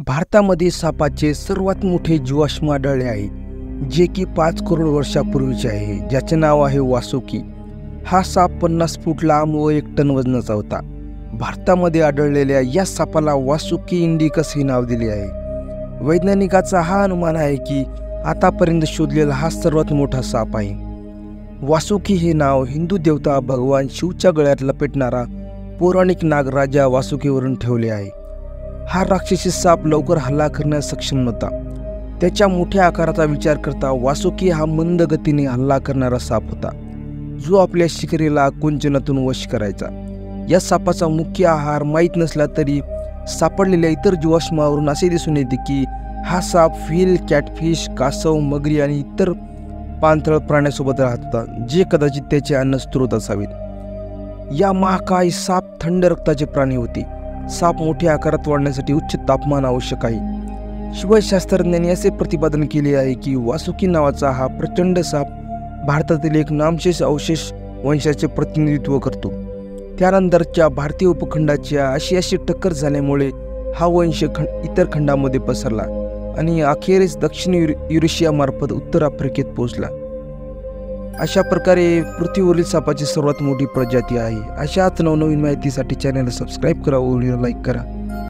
भारतामध्ये सापाचे सर्वात मोठे जीवाश्म आढळले आहे, जे की 5 करोड वर्षापूर्वीचे आहे, ज्याचे नाव आहे वासुकी. हा साप 50 फूट लांब व 1 टन वजनाचा होता. भारतामध्ये आढळलेल्या या सापाला वासुकी इंडिकस हे नाव दिले आहे. वैज्ञानिकाचा हा अनुमान आहे की आतापर्यंत शोधलेला हा सर्वात मोठा साप आहे. वासुकी हे नाव हिंदू देवता भगवान शिवच्या गळ्यात लपेटणारा पौराणिक नागराजा वासुकीवरून ठेवले आहे. हा राक्षसी साप लवकर हल्ला करण्यास सक्षम नव्हता. त्याच्या मोठ्या आकाराचा विचार करता वासुकी हा मंद गतीने हल्ला करणारा साप होता, जो आपल्या शिकारीला कुंचनातून वश करायचा. या सापाचा मुख्य आहार माहीत नसला तरी सापडलेल्या इतर जीवाश्मावरून असे दिसून येते की हा साप व्हील, कॅटफिश, कासव, मगरी आणि इतर पाणथळ प्राण्यासोबत राहत होता, जे कदाचित त्याचे अन्न स्रोत असावेत. या महाकाय साप थंड रक्ताचे प्राणी होते. साप मोठ्या आकारात वाढण्यासाठी उच्च तापमान आवश्यक आहे. शिवाय शास्त्रज्ञांनी असे प्रतिपादन केले आहे की वासुकी नावाचा हा प्रचंड साप भारतातील एक नामशेष अवशेष वंशाचे प्रतिनिधित्व करतो. त्यानंतरच्या भारतीय उपखंडाच्या आशियाशी टक्कर झाल्यामुळे हा वंश इतर खंडामध्ये पसरला आणि अखेरीस दक्षिण युरेशियामार्फत उत्तर आफ्रिकेत पोहोचला. अशा प्रकारे पृथ्वीवरील सापाची सर्वात मोठी प्रजाती आहे. अशाच नवनवीन माहितीसाठी चॅनलला सबस्क्राईब करा व व्हिडिओ लाईक करा.